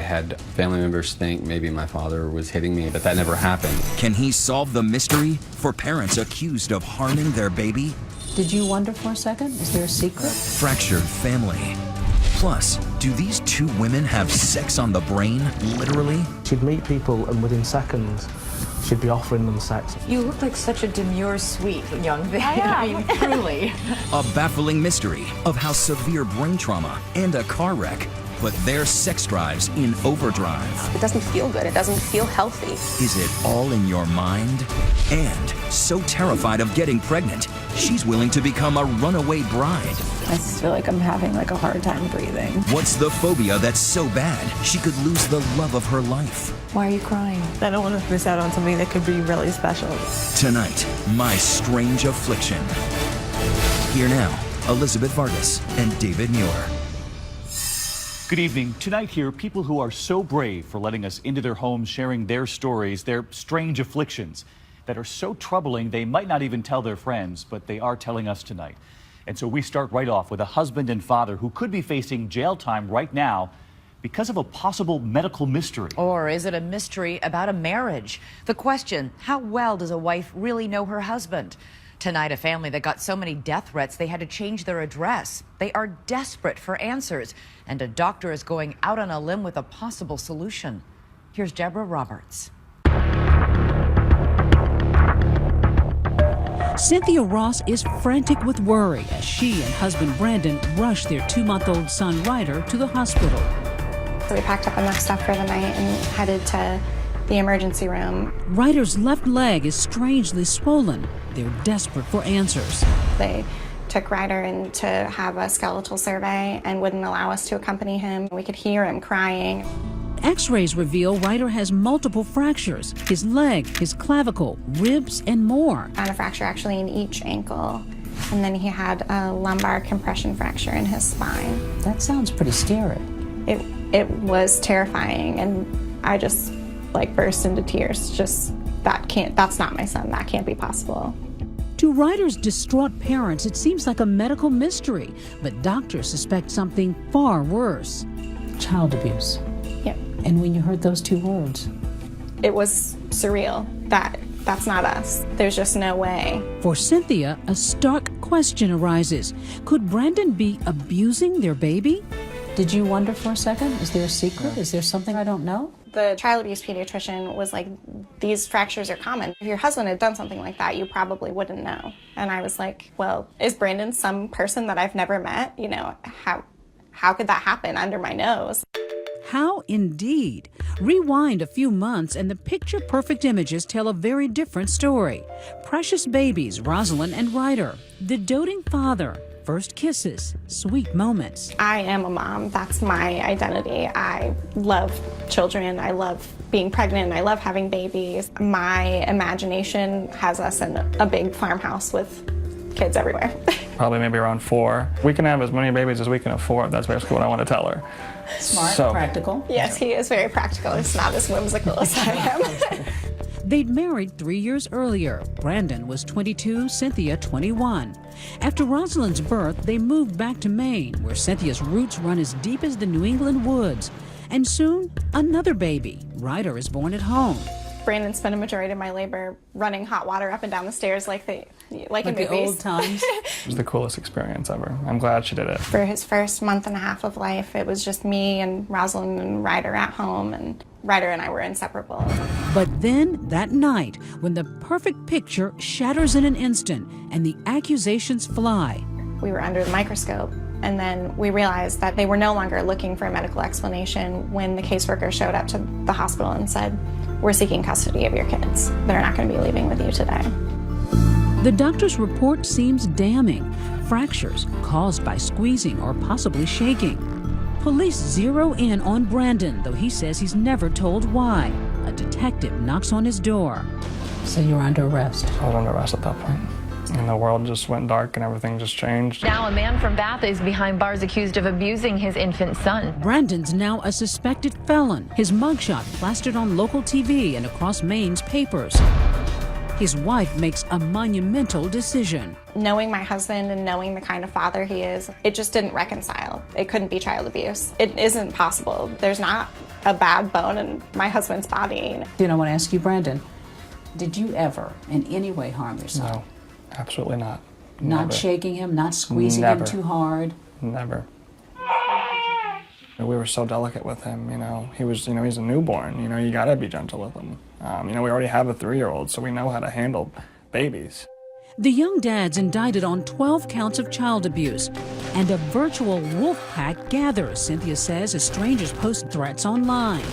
I had family members think maybe my father was hitting me, but that never happened. Can he solve the mystery for parents accused of harming their baby? Did you wonder for a second? Is there a secret? Fractured family. Plus, do these two women have sex on the brain, literally? She'd meet people and within seconds, she'd be offering them sex. You look like such a demure, sweet young thing. I mean, truly. A baffling mystery of how severe brain trauma and a car wreck put their sex drives in overdrive. It doesn't feel good. It doesn't feel healthy. Is it all in your mind? And so terrified of getting pregnant, she's willing to become a runaway bride. I just feel like I'm having a hard time breathing. What's the phobia that's so bad she could lose the love of her life? Why are you crying? I don't want to miss out on something that could be really special. Tonight, My Strange Affliction. Here now, Elizabeth Vargas and David Muir. Good evening. Tonight here, people who are so brave for letting us into their homes, sharing their stories, their strange afflictions that are so troubling they might not even tell their friends, but they are telling us tonight. And so we start right off with a husband and father who could be facing jail time right now because of a possible medical mystery. Or is it a mystery about a marriage? The question, how well does a wife really know her husband? Tonight, a family that got so many death threats they had to change their address. They are desperate for answers, and a doctor is going out on a limb with a possible solution. Here's Deborah Roberts. Cynthia Ross is frantic with worry as she and husband Brandon rush their 2-month-old son Ryder to the hospital. So we packed up enough stuff for the night and headed to the emergency room. Ryder's left leg is strangely swollen. They're desperate for answers. They took Ryder in to have a skeletal survey and wouldn't allow us to accompany him. We could hear him crying. X-rays reveal Ryder has multiple fractures: his leg, his clavicle, ribs, and more. Found a fracture actually in each ankle. And then he had a lumbar compression fracture in his spine. That sounds pretty scary. It was terrifying, and I just burst into tears. That's not my son. That can't be possible. To Ryder's distraught parents, it seems like a medical mystery, but doctors suspect something far worse. Child abuse. Yep. And when you heard those two words? It was surreal. That's not us. There's just no way. For Cynthia, a stark question arises. Could Brandon be abusing their baby? Did you wonder for a second? Is there a secret? Is there something I don't know? The child abuse pediatrician was like, these fractures are common. If your husband had done something like that, you probably wouldn't know. And I was like, well, is Brandon some person that I've never met? How could that happen under my nose? How indeed. Rewind a few months and the picture-perfect images tell a very different story. Precious babies, Rosalind and Ryder. The doting father. First kisses, sweet moments. I am a mom. That's my identity. I love children. I love being pregnant. I love having babies. My imagination has us in a big farmhouse with kids everywhere. Probably maybe around 4. We can have as many babies as we can afford. That's basically what I want to tell her. Smart, practical. Yes, he is very practical. He's not as whimsical as I am. They'd married 3 years earlier. Brandon was 22, Cynthia 21. After Rosalind's birth, they moved back to Maine, where Cynthia's roots run as deep as the New England woods. And soon, another baby. Ryder is born at home. Brandon spent a majority of my labor running hot water up and down the stairs like in movies. The old times. It was the coolest experience ever. I'm glad she did it. For his first month and a half of life, it was just me and Rosalind and Ryder at home, and Ryder and I were inseparable. But then, that night, when the perfect picture shatters in an instant and the accusations fly. We were under the microscope, and then we realized that they were no longer looking for a medical explanation when the caseworker showed up to the hospital and said, "We're seeking custody of your kids. They're not going to be leaving with you today." The doctor's report seems damning. Fractures caused by squeezing or possibly shaking. Police zero in on Brandon, though he says he's never told why. A detective knocks on his door. So you're under arrest? I was under arrest at that point. And the world just went dark and everything just changed. Now a man from Bath is behind bars accused of abusing his infant son. Brandon's now a suspected felon. His mugshot plastered on local TV and across Maine's papers. His wife makes a monumental decision. Knowing my husband and knowing the kind of father he is, it just didn't reconcile. It couldn't be child abuse. It isn't possible. There's not a bad bone in my husband's body. You know, I want to ask you, Brandon, did you ever in any way harm yourself? No, absolutely not. Not Never. shaking him, not squeezing Never. him too hard? Never. We were so delicate with him, you know. He's a newborn, you know, you gotta be gentle with him. You know, we already have a 3-year-old, so we know how to handle babies. The young dad's indicted on 12 counts of child abuse, and a virtual wolf pack gathers, Cynthia says, as strangers post threats online.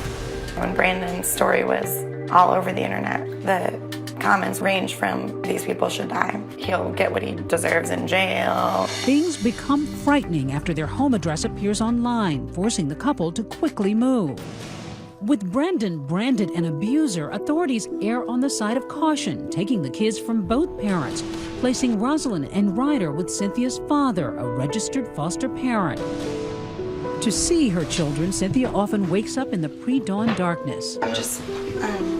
When Brandon's story was all over the internet, the comments range from, these people should die, he'll get what he deserves in jail. Things become frightening after their home address appears online, forcing the couple to quickly move. With Brandon branded an abuser, authorities err on the side of caution, taking the kids from both parents, placing Rosalind and Ryder with Cynthia's father, a registered foster parent. To see her children, Cynthia often wakes up in the pre-dawn darkness. I'm just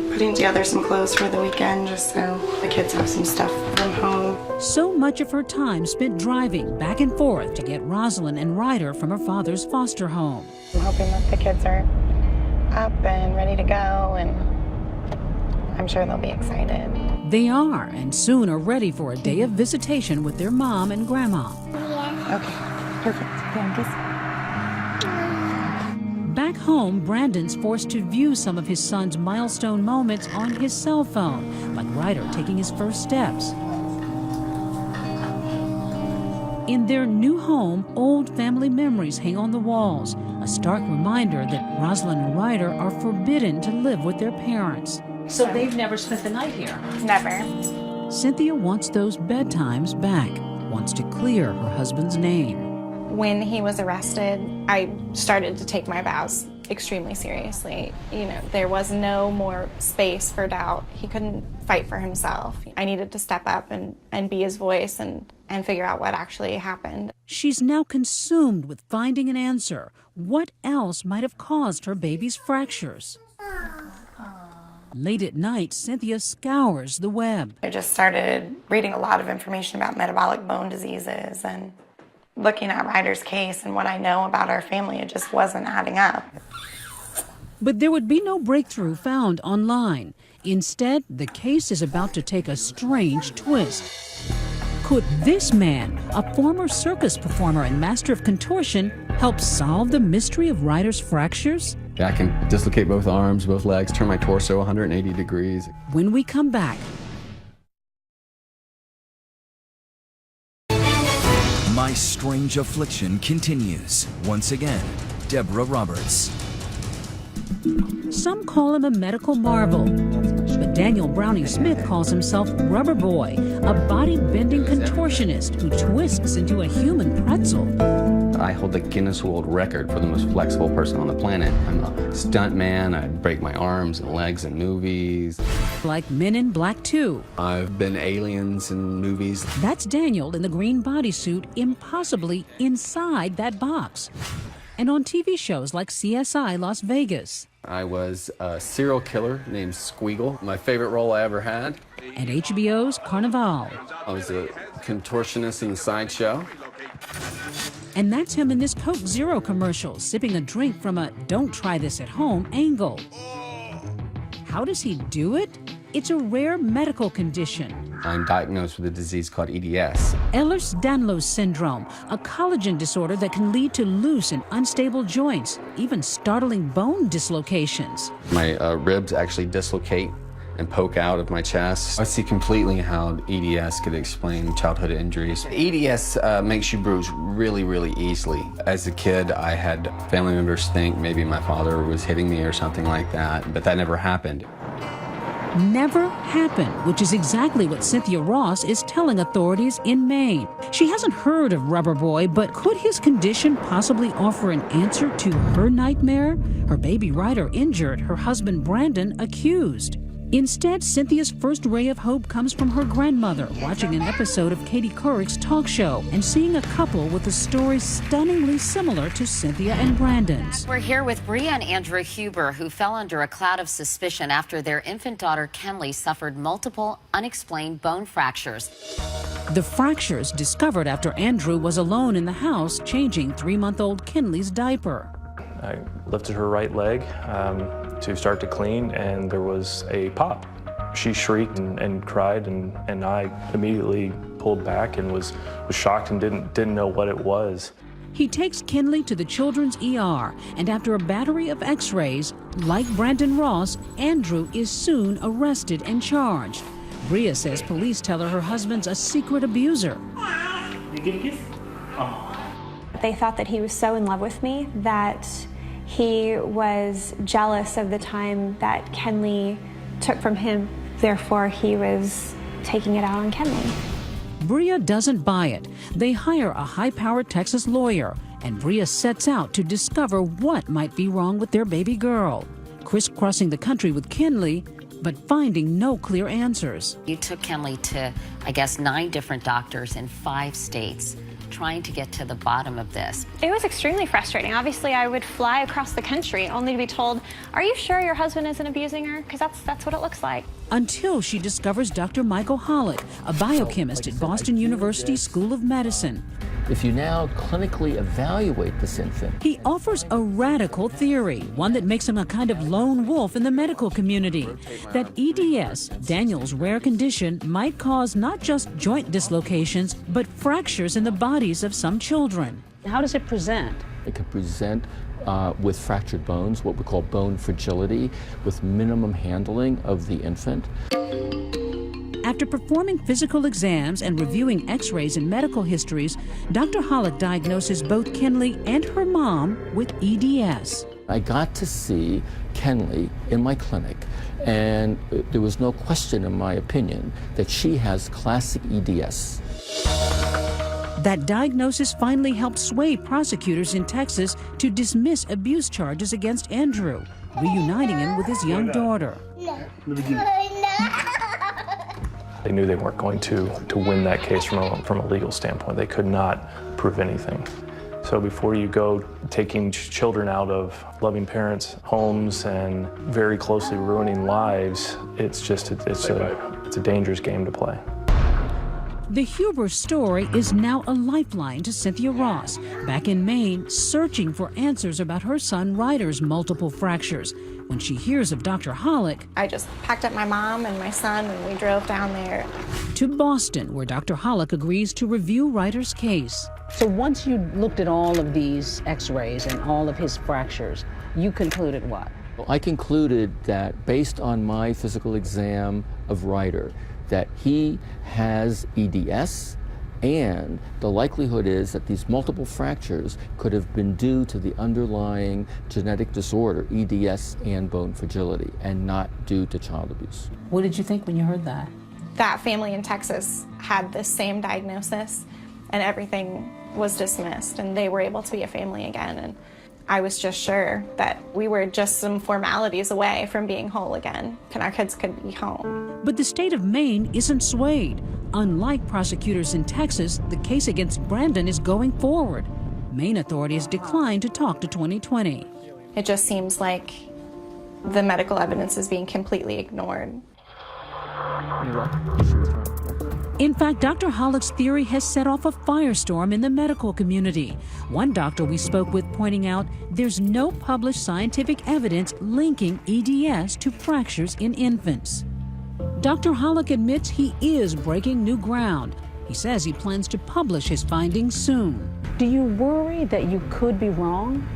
putting together some clothes for the weekend just so the kids have some stuff from home. So much of her time spent driving back and forth to get Rosalind and Ryder from her father's foster home. I'm hoping that the kids are up and ready to go, and I'm sure they'll be excited. They are, and soon are ready for a day of visitation with their mom and grandma. Okay, perfect. Thank you. Back home, Brandon's forced to view some of his son's milestone moments on his cell phone, like Ryder taking his first steps. In their new home, old family memories hang on the walls, a stark reminder that Rosalind and Ryder are forbidden to live with their parents. So they've never spent the night here? Never. Cynthia wants those bedtimes back, wants to clear her husband's name. When he was arrested, I started to take my vows extremely seriously. You know, there was no more space for doubt. He couldn't fight for himself. I needed to step up and be his voice and figure out what actually happened. She's now consumed with finding an answer. What else might have caused her baby's fractures? Late at night, Cynthia scours the web. I just started reading a lot of information about metabolic bone diseases and looking at Ryder's case and what I know about our family. It just wasn't adding up. But there would be no breakthrough found online. Instead, the case is about to take a strange twist. Could this man, a former circus performer and master of contortion, help solve the mystery of Ryder's fractures? I can dislocate both arms, both legs, turn my torso 180 degrees. When we come back, My Strange Affliction continues. Once again, Deborah Roberts. some call him a medical marvel. But Daniel Browning Smith calls himself Rubber Boy, a body-bending contortionist who twists into a human pretzel. I hold the Guinness World Record for the most flexible person on the planet. I'm a stunt man. I break my arms and legs in movies. Like Men in Black 2. I've been aliens in movies. That's Daniel in the green bodysuit, impossibly inside that box. And on TV shows like CSI Las Vegas. I was a serial killer named Squeagle, my favorite role I ever had. And HBO's Carnival. I was a contortionist in the sideshow. And that's him in this Coke Zero commercial, sipping a drink from a don't try this at home angle. How does he do it? It's a rare medical condition. I'm diagnosed with a disease called EDS. Ehlers-Danlos syndrome, a collagen disorder that can lead to loose and unstable joints, even startling bone dislocations. My ribs actually dislocate and poke out of my chest. I see completely how EDS could explain childhood injuries. EDS makes you bruise really, really easily. As a kid, I had family members think maybe my father was hitting me or something like that, but that never happened. Never happened, which is exactly what Cynthia Ross is telling authorities in Maine. She hasn't heard of Rubber Boy, but could his condition possibly offer an answer to her nightmare? Her baby Ryder injured, her husband Brandon accused. Instead, Cynthia's first ray of hope comes from her grandmother, watching an episode of Katie Couric's talk show and seeing a couple with a story stunningly similar to Cynthia and Brandon's. We're here with Bria and Andrew Huber, who fell under a cloud of suspicion after their infant daughter Kenley suffered multiple unexplained bone fractures. The fractures discovered after Andrew was alone in the house changing 3-month-old Kenley's diaper. I lifted her right leg to start to clean, and there was a pop. She shrieked and cried, and I immediately pulled back and was shocked and didn't know what it was. He takes Kinley to the children's ER, and after a battery of x-rays, like Brandon Ross, Andrew is soon arrested and charged. Bria says police tell her husband's a secret abuser. You get a kiss? Oh. They thought that he was so in love with me that he was jealous of the time that Kenley took from him. Therefore, he was taking it out on Kenley. Bria doesn't buy it. They hire a high-powered Texas lawyer, and Bria sets out to discover what might be wrong with their baby girl, crisscrossing the country with Kenley, but finding no clear answers. You took Kenley to, I guess, 9 different doctors in 5 states, trying to get to the bottom of this. It was extremely frustrating. Obviously, I would fly across the country only to be told, "Are you sure your husband isn't abusing her?" Because that's what it looks like. Until she discovers Dr. Michael Hollick, a biochemist at Boston University School of Medicine. If you now clinically evaluate this infant, He offers a radical theory, one that makes him a kind of lone wolf in the medical community, that EDS, Daniel's rare condition, might cause not just joint dislocations, but fractures in the bodies of some children. How does it present? it can present with fractured bones, what we call bone fragility, with minimum handling of the infant. After performing physical exams and reviewing x-rays and medical histories, Dr. Hollick diagnoses both Kenley and her mom with EDS. I got to see Kenley in my clinic, and there was no question, in my opinion, that she has classic EDS. That diagnosis finally helped sway prosecutors in Texas to dismiss abuse charges against Andrew, reuniting him with his young daughter. They knew they weren't going to win that case from a legal standpoint. They could not prove anything. So before you go taking children out of loving parents' homes and very closely ruining lives, it's a dangerous game to play. The Huber story is now a lifeline to Cynthia Ross, back in Maine, searching for answers about her son Ryder's multiple fractures. When she hears of Dr. Hollick, I just packed up my mom and my son and we drove down there to Boston, where Dr. Hollick agrees to review Ryder's case. So once you looked at all of these x-rays and all of his fractures, you concluded what? Well, I concluded that based on my physical exam of Ryder, that he has EDS, and the likelihood is that these multiple fractures could have been due to the underlying genetic disorder, EDS and bone fragility, and not due to child abuse. What did you think when you heard that? That family in Texas had the same diagnosis and everything was dismissed and they were able to be a family again. And I was just sure that we were just some formalities away from being whole again and our kids could be home. But the state of Maine isn't swayed. Unlike prosecutors in Texas, the case against Brandon is going forward. Maine authorities declined to talk to 2020. It just seems like the medical evidence is being completely ignored. In fact, Dr. Hollick's theory has set off a firestorm in the medical community. One doctor we spoke with pointing out there's no published scientific evidence linking EDS to fractures in infants. Dr. Hollick admits he is breaking new ground. He says he plans to publish his findings soon. Do you worry that you could be wrong?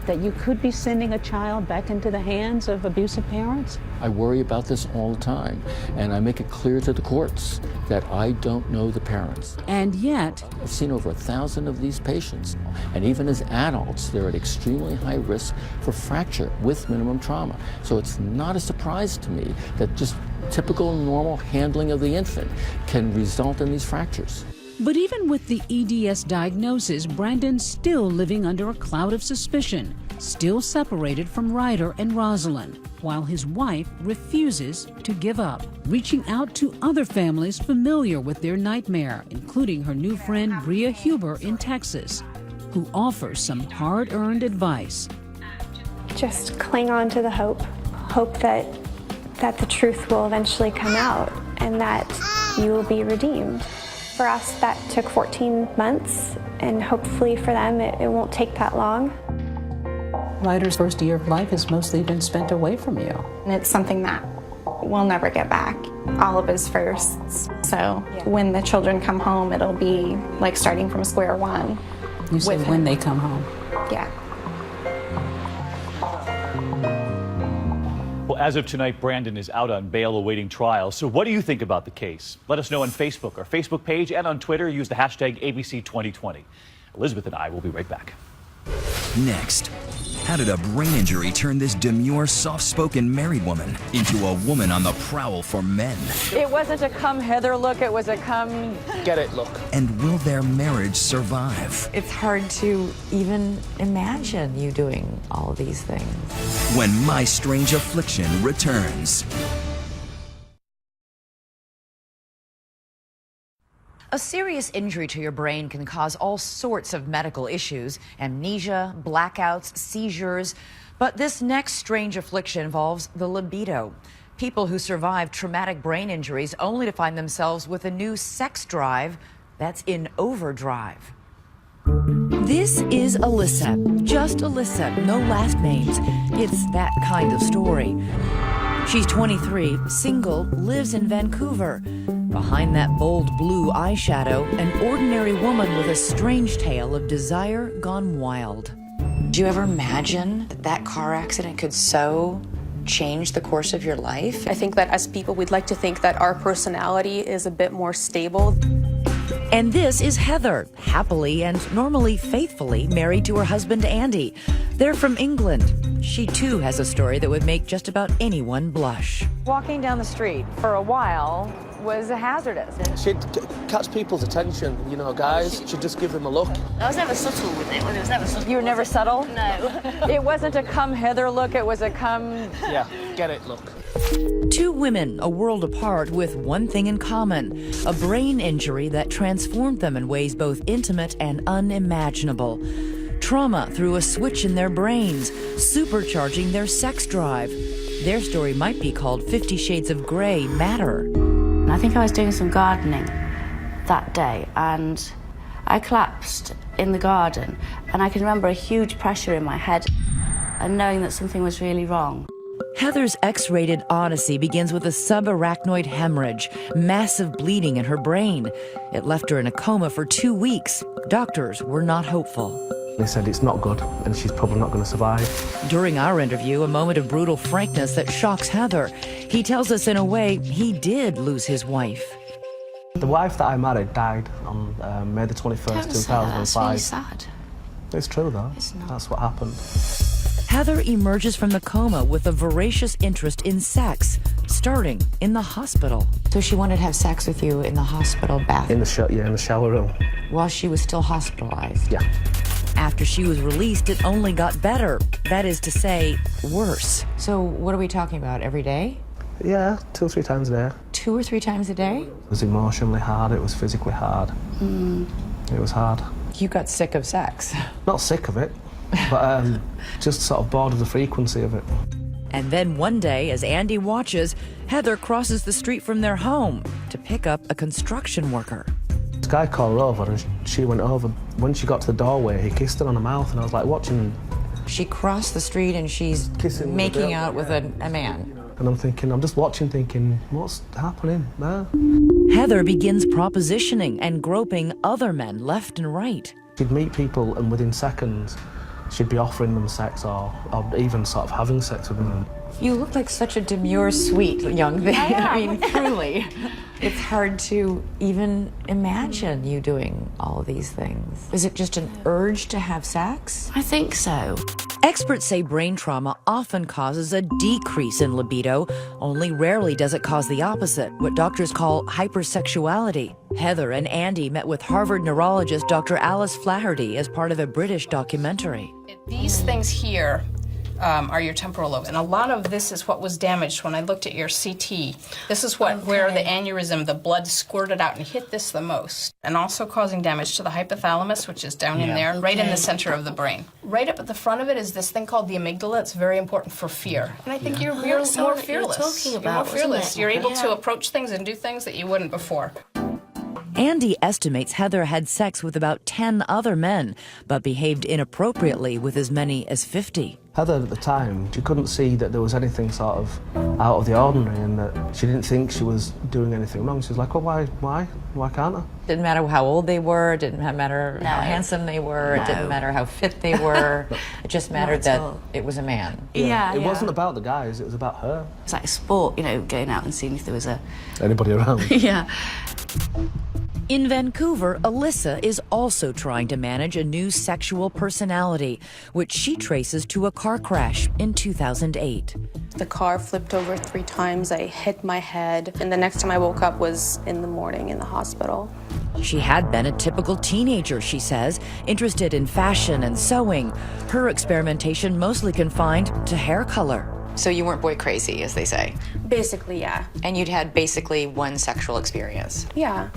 That you could be sending a child back into the hands of abusive parents? I worry about this all the time, and I make it clear to the courts that I don't know the parents. And yet, I've seen over 1,000 of these patients, and even as adults, they're at extremely high risk for fracture with minimum trauma. So it's not a surprise to me that just typical normal handling of the infant can result in these fractures. But even with the EDS diagnosis, Brandon's still living under a cloud of suspicion, still separated from Ryder and Rosalind, while his wife refuses to give up, reaching out to other families familiar with their nightmare, including her new friend Bria Huber in Texas, who offers some hard-earned advice. Just cling on to the hope that the truth will eventually come out and that you will be redeemed. For us, that took 14 months, and hopefully for them, it won't take that long. Ryder's first year of life has mostly been spent away from you. And it's something that we'll never get back. All of his firsts. So when the children come home, it'll be like starting from square one. You say when they come home. Yeah. Well, as of tonight, Brandon is out on bail awaiting trial. So what do you think about the case? Let us know on Facebook, our Facebook page, and on Twitter. Use the hashtag ABC2020. Elizabeth and I will be right back. Next, how did a brain injury turn this demure, soft-spoken married woman into a woman on the prowl for men? It wasn't a come Heather look, it was a come get it look. And will their marriage survive? It's hard to even imagine you doing all of these things. When My Strange Affliction returns. A serious injury to your brain can cause all sorts of medical issues, amnesia, blackouts, seizures. But this next strange affliction involves the libido. People who survive traumatic brain injuries only to find themselves with a new sex drive that's in overdrive. This is Alyssa, just Alyssa, no last names. It's that kind of story. She's 23, single, lives in Vancouver. Behind that bold blue eyeshadow, an ordinary woman with a strange tale of desire gone wild. Do you ever imagine that that car accident could so change the course of your life? I think that as people, we'd like to think that our personality is a bit more stable. And this is Heather, happily and normally faithfully married to her husband Andy. They're from England. She too has a story that would make just about anyone blush. Walking down the street for a while was hazardous. She'd catch people's attention, you know, guys. She'd just give them a look. I was never subtle with it. It was never subtle. You were never subtle? No. It wasn't a come Heather look, it was a come... Yeah, get it look. Two women, a world apart, with one thing in common, a brain injury that transformed them in ways both intimate and unimaginable. Trauma through a switch in their brains, supercharging their sex drive. Their story might be called 50 Shades of Grey Matter. I think I was doing some gardening that day and I collapsed in the garden and I can remember a huge pressure in my head and knowing that something was really wrong. Heather's X-rated odyssey begins with a subarachnoid hemorrhage, massive bleeding in her brain. It left her in a coma for 2 weeks. Doctors were not hopeful. They said it's not good and she's probably not going to survive. During our interview, a moment of brutal frankness that shocks Heather. He tells us in a way he did lose his wife. The wife that I married died on May the 21st, 2005. That's really sad. It's true though. It's not. That's what happened. Heather emerges from the coma with a voracious interest in sex, starting in the hospital. So she wanted to have sex with you in the hospital bath? In the shower room. While she was still hospitalized? Yeah. After she was released, it only got better. That is to say, worse. So what are we talking about, every day? Yeah, 2 or 3 times a day. 2 or 3 times a day? It was emotionally hard, it was physically hard. It was hard. You got sick of sex? Not sick of it, but just sort of bored of the frequency of it. And then one day, as Andy watches, Heather crosses the street from their home to pick up a construction worker. This guy called her over and she went over. When she got to the doorway, he kissed her on the mouth and I was like watching. She crossed the street and she's making out with a man. And I'm just watching thinking, what's happening there? Heather begins propositioning and groping other men left and right. She'd meet people and within seconds, she'd be offering them sex or even sort of having sex with them. You look like such a demure, sweet young thing. I mean, truly. It's hard to even imagine you doing all of these things. Is it just an urge to have sex? I think so. Experts say brain trauma often causes a decrease in libido. Only rarely does it cause the opposite, what doctors call hypersexuality. Heather and Andy met with Harvard neurologist Dr. Alice Flaherty as part of a British documentary. These things here are your temporal lobes, and a lot of this is what was damaged when I looked at your CT. This is where the aneurysm, the blood squirted out and hit this the most, and also causing damage to the hypothalamus, which is down in there, and right in the center of the brain. Right up at the front of it is this thing called the amygdala. It's very important for fear, and I think you're more fearless. You're talking about, you're more fearless. wasn't it? You're able to approach things and do things that you wouldn't before. Andy estimates Heather had sex with about 10 other men, but behaved inappropriately with as many as 50. Heather, at the time, she couldn't see that there was anything sort of out of the ordinary and that she didn't think she was doing anything wrong. She was like, well, why can't I? Didn't matter how old they were, didn't matter how handsome they were, it didn't matter how fit they were. It just mattered that it was a man. It wasn't about the guys, it was about her. It's like a sport, you know, going out and seeing if there was anybody around. Yeah. In Vancouver, Alyssa is also trying to manage a new sexual personality, which she traces to a car crash in 2008. The car flipped over 3 times, I hit my head, and the next time I woke up was in the morning in the hospital. She had been a typical teenager, she says, interested in fashion and sewing. Her experimentation mostly confined to hair color. So you weren't boy crazy, as they say? Basically, yeah. And you'd had basically one sexual experience? Yeah,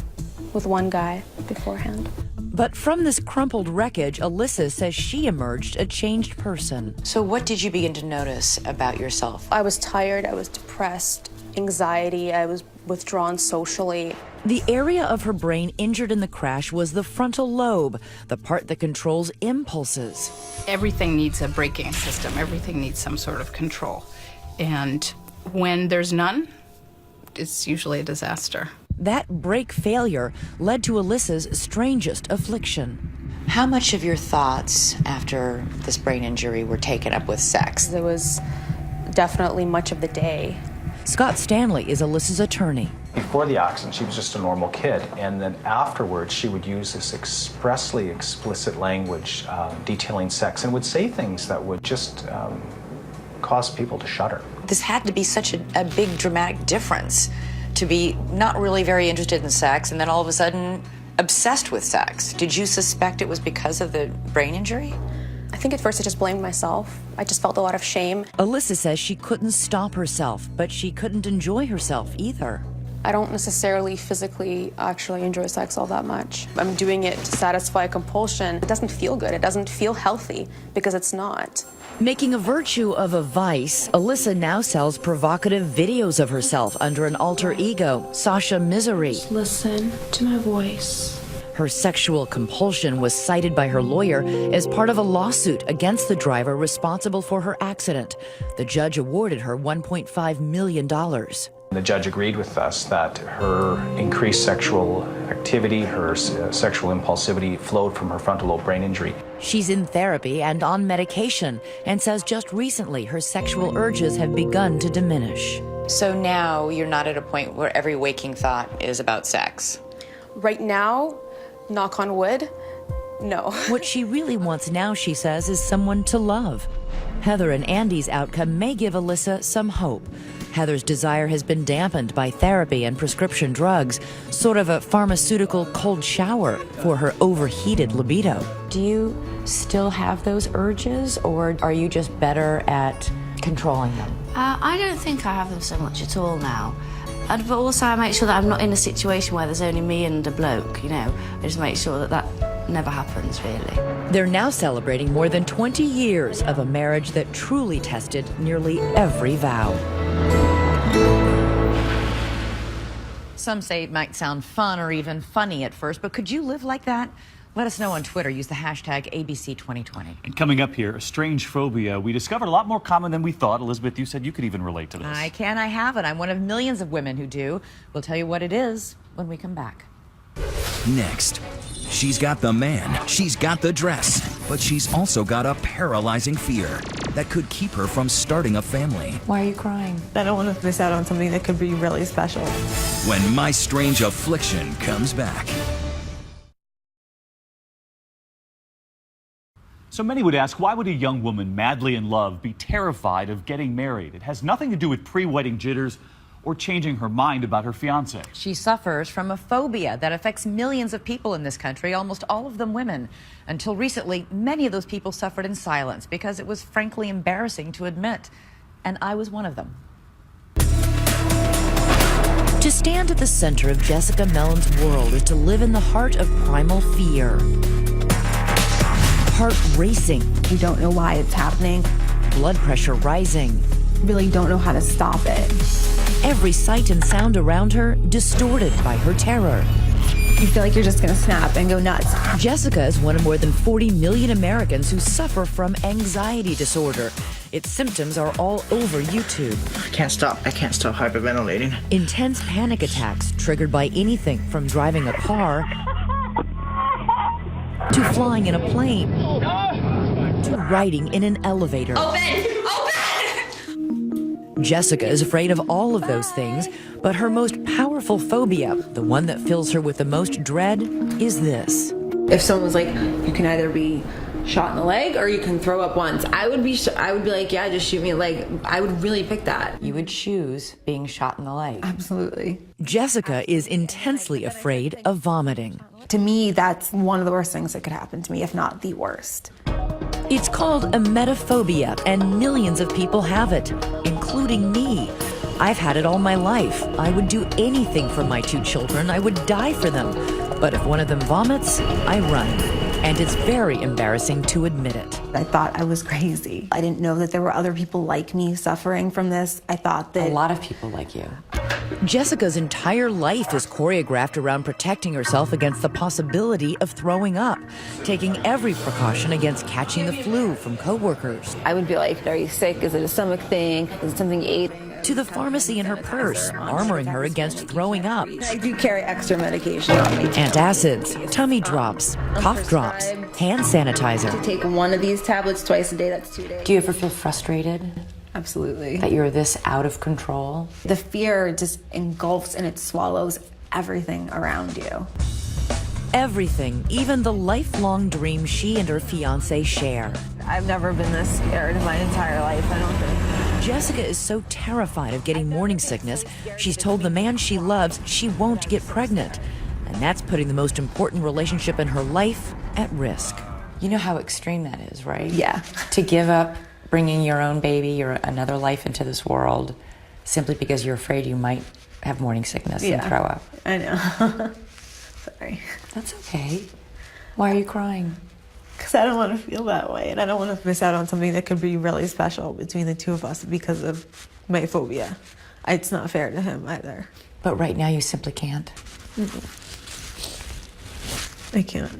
with one guy beforehand. But from this crumpled wreckage, Alyssa says she emerged a changed person. So what did you begin to notice about yourself? I was tired, I was depressed, anxiety, I was withdrawn socially. The area of her brain injured in the crash was the frontal lobe, the part that controls impulses. Everything needs a braking system. Everything needs some sort of control. And when there's none, it's usually a disaster. That brake failure led to Alyssa's strangest affliction. How much of your thoughts after this brain injury were taken up with sex? There was definitely much of the day. Scott Stanley is Alyssa's attorney. Before the accident, she was just a normal kid, and then afterwards, she would use this expressly explicit language detailing sex and would say things that would just cause people to shudder. This had to be such a big dramatic difference, to be not really very interested in sex and then all of a sudden obsessed with sex. Did you suspect it was because of the brain injury? I think at first I just blamed myself. I just felt a lot of shame. Alyssa says she couldn't stop herself, but she couldn't enjoy herself either. I don't necessarily physically actually enjoy sex all that much. I'm doing it to satisfy a compulsion. It doesn't feel good. It doesn't feel healthy because it's not. Making a virtue of a vice, Alyssa now sells provocative videos of herself under an alter ego, Sasha Misery. Listen to my voice. Her sexual compulsion was cited by her lawyer as part of a lawsuit against the driver responsible for her accident. The judge awarded her $1.5 million. The judge agreed with us that her increased sexual activity, her sexual impulsivity flowed from her frontal lobe brain injury. She's in therapy and on medication and says just recently her sexual urges have begun to diminish. So now you're not at a point where every waking thought is about sex? Right now, knock on wood, no. What she really wants now, she says, is someone to love. Heather and Andy's outcome may give Alyssa some hope. Heather's desire has been dampened by therapy and prescription drugs, sort of a pharmaceutical cold shower for her overheated libido. Do you still have those urges, or are you just better at controlling them? I don't think I have them so much at all now. But also I make sure that I'm not in a situation where there's only me and a bloke, you know. I just make sure that never happens, really. They're now celebrating more than 20 years of a marriage that truly tested nearly every vow. Some say it might sound fun or even funny at first, but could you live like that? Let us know on Twitter. Use the hashtag ABC2020. And coming up here, a strange phobia we discovered a lot more common than we thought. Elizabeth, you said you could even relate to this. I can, I have it. I'm one of millions of women who do. We'll tell you what it is when we come back. Next, she's got the man, she's got the dress, but she's also got a paralyzing fear that could keep her from starting a family. Why are you crying? I don't want to miss out on something that could be really special. When My Strange Affliction comes back. So many would ask, why would a young woman madly in love be terrified of getting married? It has nothing to do with pre-wedding jitters or changing her mind about her fiancé. She suffers from a phobia that affects millions of people in this country, almost all of them women. Until recently, many of those people suffered in silence because it was frankly embarrassing to admit. And I was one of them. To stand at the center of Jessica Mellon's world is to live in the heart of primal fear. Heart racing. You don't know why it's happening. Blood pressure rising. Really don't know how to stop it. Every sight and sound around her distorted by her terror. You feel like you're just going to snap and go nuts. Jessica is one of more than 40 million Americans who suffer from anxiety disorder. Its symptoms are all over YouTube. I can't stop hyperventilating. Intense panic attacks triggered by anything from driving a car to flying in a plane to riding in an elevator. Open! Jessica is afraid of all of those things, but her most powerful phobia, the one that fills her with the most dread, is this. If someone was like, you can either be shot in the leg or you can throw up once, I would be like, yeah, just shoot me in the leg. I would really pick that. You would choose being shot in the leg. Absolutely. Jessica is intensely afraid of vomiting. To me, that's one of the worst things that could happen to me, if not the worst. It's called a metaphobia, and millions of people have it, including me. I've had it all my life. I would do anything for my 2 children. I would die for them. But if one of them vomits, I run. And it's very embarrassing to admit it. I thought I was crazy. I didn't know that there were other people like me suffering from this. I thought that a lot of people like you. Jessica's entire life is choreographed around protecting herself against the possibility of throwing up, taking every precaution against catching the flu from coworkers. I would be like, are you sick? Is it a stomach thing? Is it something you ate? To the pharmacy in her purse, armoring her against throwing up. I do carry extra medication on me. Antacids, tummy drops, cough drops, hand sanitizer. To take one of these tablets twice a day, that's 2 days. Do you ever feel frustrated? Absolutely. That you're this out of control? The fear just engulfs and it swallows everything around you. Everything, even the lifelong dream she and her fiancé share. I've never been this scared in my entire life, I don't think. Jessica is so terrified of getting morning sickness, she's told the man she loves she won't get pregnant. And that's putting the most important relationship in her life at risk. You know how extreme that is, right? Yeah. To give up bringing your own baby or another life into this world simply because you're afraid you might have morning sickness and throw up. I know. Sorry. That's okay. Why are you crying? Because I don't want to feel that way, and I don't want to miss out on something that could be really special between the 2 of us because of my phobia. It's not fair to him either. But right now you simply can't. I can't.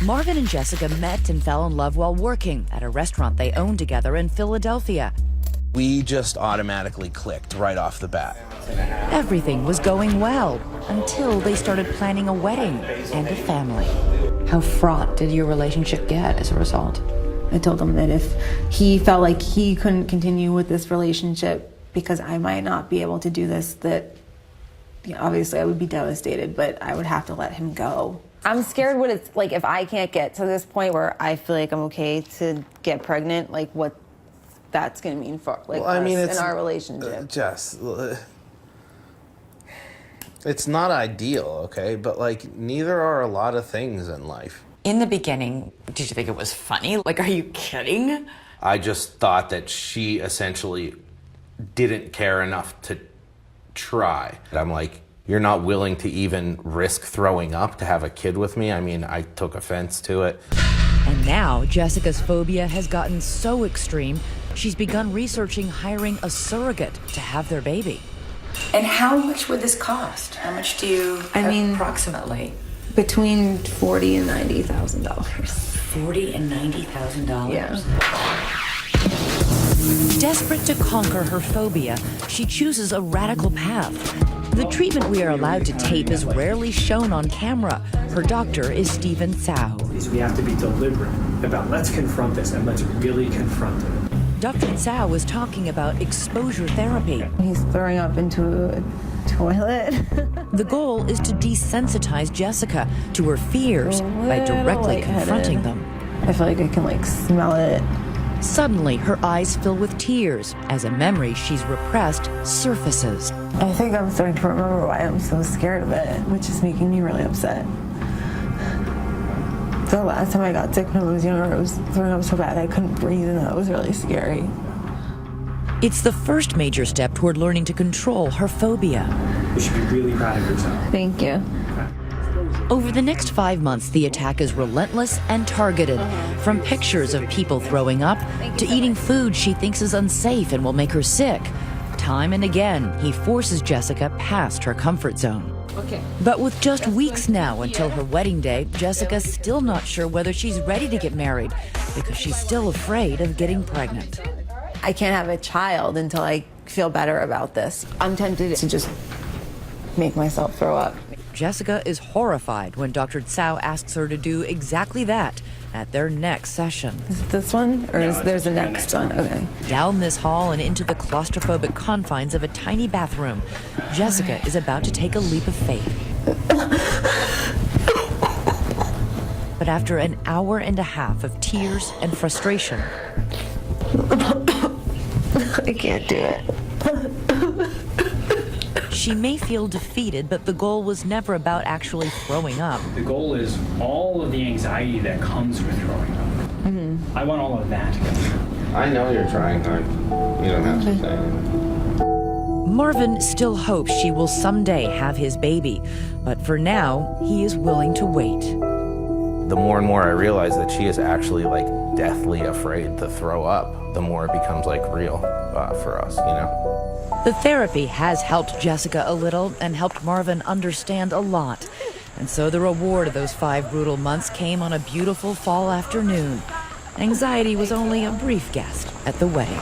Marvin and Jessica met and fell in love while working at a restaurant they owned together in Philadelphia. We just automatically clicked right off the bat. Everything was going well until they started planning a wedding and a family. How fraught did your relationship get as a result? I told him that if he felt like he couldn't continue with this relationship because I might not be able to do this, that obviously I would be devastated, but I would have to let him go. I'm scared what it's like if I can't get to this point where I feel like I'm okay to get pregnant, like what that's going to mean for us in our relationship. Jess, it's not ideal, okay? But like neither are a lot of things in life. In the beginning, did you think it was funny? Like, are you kidding? I just thought that she essentially didn't care enough to try. I'm like, you're not willing to even risk throwing up to have a kid with me? I mean, I took offense to it. And now Jessica's phobia has gotten so extreme, she's begun researching hiring a surrogate to have their baby. And how much would this cost? How much do you, approximately? Between $40,000 and $90,000. $40,000 and $90,000? Yeah. Desperate to conquer her phobia, she chooses a radical path. The treatment we are allowed to tape is rarely shown on camera. Her doctor is Stephen Tsao. We have to be deliberate about let's confront this and let's really confront it. Dr. Tsao was talking about exposure therapy. He's throwing up into a toilet. The goal is to desensitize Jessica to her fears by directly confronting them. I feel like I can smell it. Suddenly, her eyes fill with tears as a memory she's repressed surfaces. I think I'm starting to remember why I'm so scared of it, which is making me really upset. The last time I got sick when I was younger, I was throwing up so bad I couldn't breathe, and that was really scary. It's the first major step toward learning to control her phobia. You should be really proud of yourself. Thank you. Over the next 5 months, the attack is relentless and targeted. From pictures of people throwing up to eating food she thinks is unsafe and will make her sick. Time and again, he forces Jessica past her comfort zone. But with just weeks now until her wedding day, Jessica's still not sure whether she's ready to get married because she's still afraid of getting pregnant. I can't have a child until I feel better about this. I'm tempted to just make myself throw up. Jessica is horrified when Dr. Tsao asks her to do exactly that at their next session. Is it this one, or is there's a next one? Okay. Down this hall and into the claustrophobic confines of a tiny bathroom, Jessica is about to take a leap of faith. But after an hour and a half of tears and frustration, I can't do it. she may feel defeated, but the goal was never about actually throwing up. The goal is all of the anxiety that comes with throwing up. Mm-hmm. I want all of that to go through. I know you're trying hard. You don't have to say anything. Marvin still hopes she will someday have his baby, but for now, he is willing to wait. The more and more I realize that she is actually like deathly afraid to throw up, the more it becomes like real for us, you know? The therapy has helped Jessica a little and helped Marvin understand a lot. And so the reward of those 5 brutal months came on a beautiful fall afternoon. Anxiety was only a brief guest at the wedding.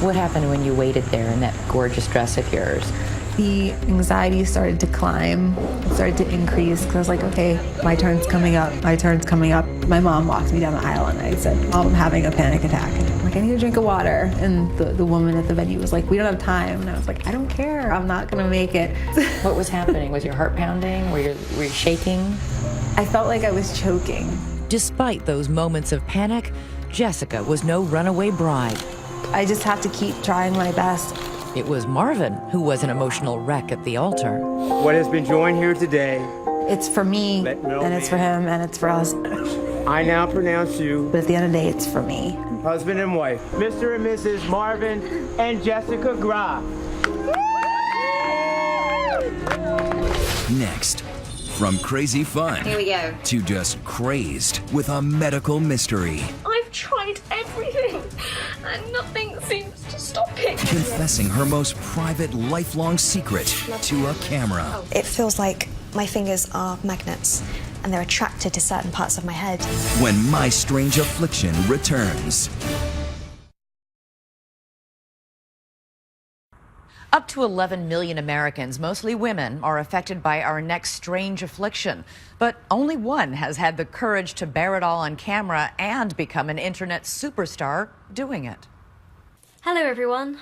What happened when you waited there in that gorgeous dress of yours? The anxiety started to climb, started to increase, because I was like, okay, my turn's coming up, my turn's coming up. My mom walked me down the aisle and I said, Mom, I'm having a panic attack. I'm like, I need a drink of water. And the woman at the venue was like, we don't have time. And I was like, I don't care, I'm not gonna make it. What was happening? Was your heart pounding? Were you shaking? I felt like I was choking. Despite those moments of panic, Jessica was no runaway bride. I just have to keep trying my best. It was Marvin who was an emotional wreck at the altar. What has been joined here today, it's for me, and it's for him, and it's for us. I now pronounce you, But at the end of the day, it's for me. husband and wife, Mr. and Mrs. Marvin and Jessica Graf. Next, from crazy fun Here we go. to just crazed with a medical mystery. I've tried everything, and nothing seems to stop it. Confessing her most private, lifelong secret to a camera. It feels like my fingers are magnets, and they're attracted to certain parts of my head. When My Strange Affliction returns. Up to 11 million Americans, mostly women, are affected by our next strange affliction. But only one has had the courage to bear it all on camera and become an internet superstar doing it. Hello, everyone.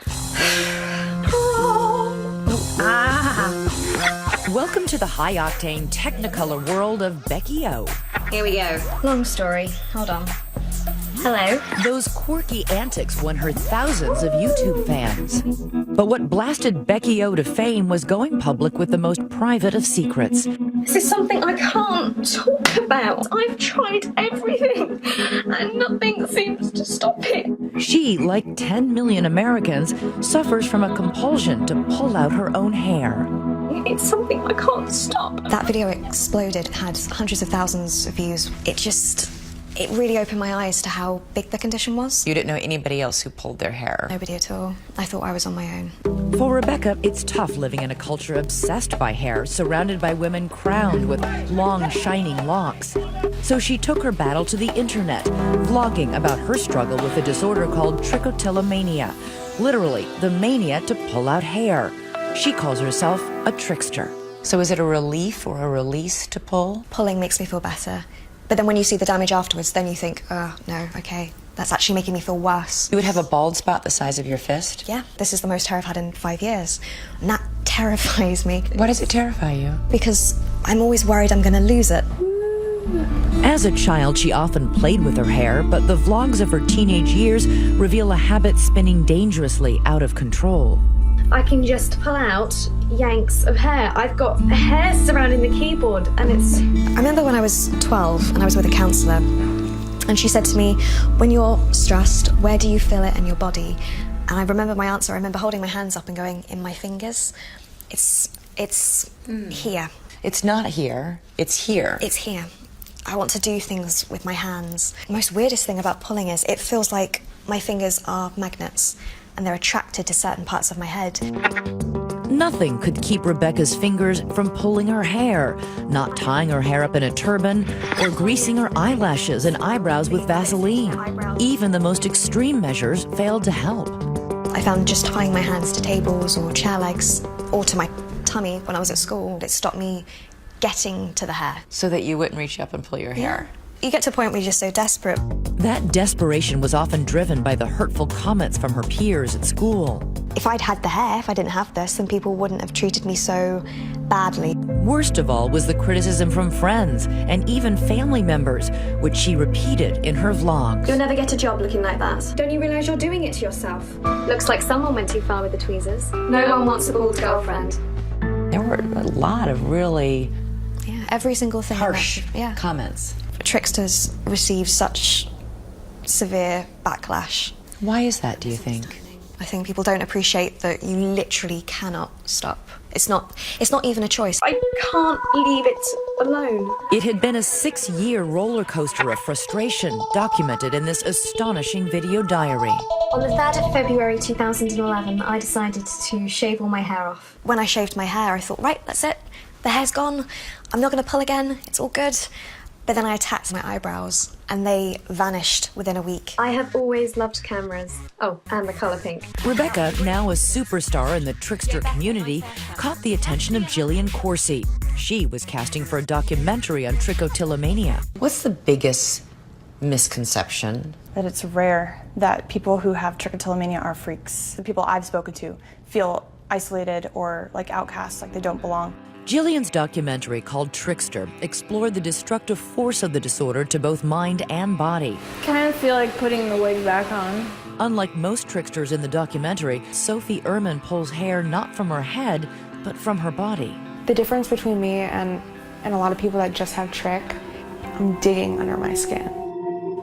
Welcome to the high-octane Technicolor world of Becky O. Here we go. Long story. Hold on. Hello. Those quirky antics won her thousands of YouTube fans. But what blasted Becky O to fame was going public with the most private of secrets. This is something I can't talk about. I've tried everything, and nothing seems to stop it. She, like 10 million Americans, suffers from a compulsion to pull out her own hair. It's something I can't stop. That video exploded, it had hundreds of thousands of views. It really opened my eyes to how big the condition was. You didn't know anybody else who pulled their hair? Nobody at all. I thought I was on my own. For Rebecca, it's tough living in a culture obsessed by hair, surrounded by women crowned with long, shining locks. So she took her battle to the internet, vlogging about her struggle with a disorder called trichotillomania, literally the mania to pull out hair. She calls herself a trickster. So is it a relief or a release to pull? Pulling makes me feel better. But then when you see the damage afterwards, then you think, oh, no, okay, that's actually making me feel worse. You would have a bald spot the size of your fist? Yeah, this is the most hair I've had in 5 years. And that terrifies me. Why does it terrify you? Because I'm always worried I'm going to lose it. As a child, she often played with her hair, but the vlogs of her teenage years reveal a habit spinning dangerously out of control. I can just pull out yanks of hair. I've got hair surrounding the keyboard, and it's... I remember when I was 12 and I was with a counsellor, and she said to me, when you're stressed, where do you feel it in your body? And I remember my answer. I remember holding my hands up and going, in my fingers. It's here. It's not here. It's here. It's here. I want to do things with my hands. The most weirdest thing about pulling is it feels like my fingers are magnets, and they're attracted to certain parts of my head. Nothing could keep Rebecca's fingers from pulling her hair, not tying her hair up in a turban, or greasing her eyelashes and eyebrows with Vaseline. Even the most extreme measures failed to help. I found just tying my hands to tables or chair legs or to my tummy when I was at school, it stopped me getting to the hair. So that you wouldn't reach up and pull your hair. You get to a point where you're just so desperate. That desperation was often driven by the hurtful comments from her peers at school. If I'd had the hair, if I didn't have this, then people wouldn't have treated me so badly. Worst of all was the criticism from friends and even family members, which she repeated in her vlogs. You'll never get a job looking like that. Don't you realise you're doing it to yourself? Looks like someone went too far with the tweezers. No one wants a bald girlfriend. There were a lot of really Every single thing. harsh comments. Tricksters receive such severe backlash. Why is that, do you think? I think people don't appreciate that you literally cannot stop. It's not even a choice. I can't leave it alone. It had been a 6-year roller coaster of frustration documented in this astonishing video diary. On the 3rd of February 2011, I decided to shave all my hair off. When I shaved my hair, I thought, right, that's it. The hair's gone. I'm not going to pull again. It's all good. But then I attacked my eyebrows and they vanished within a week. I have always loved cameras. Oh, and the colour pink. Rebecca, now a superstar in the trickster community, caught the attention of Jillian Coursey. She was casting for a documentary on trichotillomania. What's the biggest misconception? That it's rare that people who have trichotillomania are freaks. The people I've spoken to feel isolated or like outcasts, like they don't belong. Jillian's documentary, called Trickster, explored the destructive force of the disorder to both mind and body. Kind of feel like putting the wig back on. Unlike most tricksters in the documentary, Sophie Ehrman pulls hair not from her head, but from her body. The difference between me and a lot of people that just have trick, I'm digging under my skin.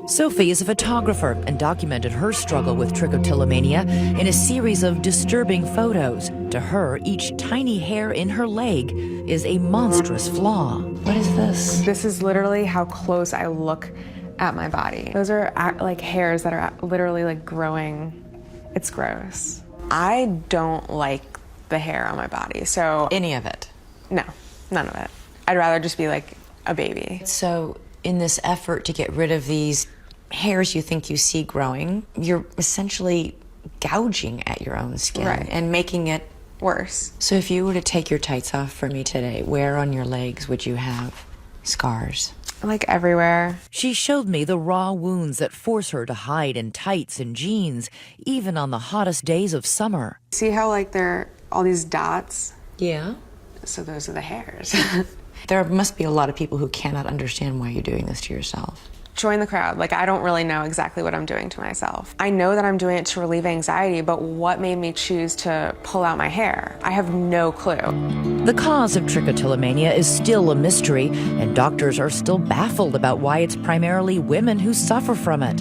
Sophie is a photographer and documented her struggle with trichotillomania in a series of disturbing photos. To her, each tiny hair in her leg is a monstrous flaw. What is this? This is literally how close I look at my body. Those are like hairs that are literally like growing. It's gross. I don't like the hair on my body, so... Any of it? No, none of it. I'd rather just be like a baby. So in this effort to get rid of these hairs you think you see growing, you're essentially gouging at your own skin and making it worse. So if you were to take your tights off for me today, where on your legs would you have scars? Like everywhere. She showed me the raw wounds that force her to hide in tights and jeans, even on the hottest days of summer. See how like there are all these dots? Yeah. So those are the hairs. There must be a lot of people who cannot understand why you're doing this to yourself. Join the crowd. Like, I don't really know exactly what I'm doing to myself. I know that I'm doing it to relieve anxiety, but what made me choose to pull out my hair? I have no clue. The cause of trichotillomania is still a mystery, and doctors are still baffled about why it's primarily women who suffer from it.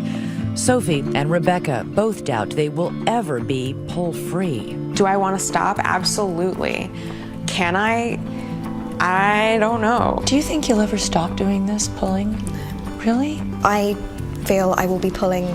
Sophie and Rebecca both doubt they will ever be pull-free. Do I want to stop? Absolutely. Can I? I don't know. Do you think you'll ever stop doing this, pulling? Really? I feel I will be pulling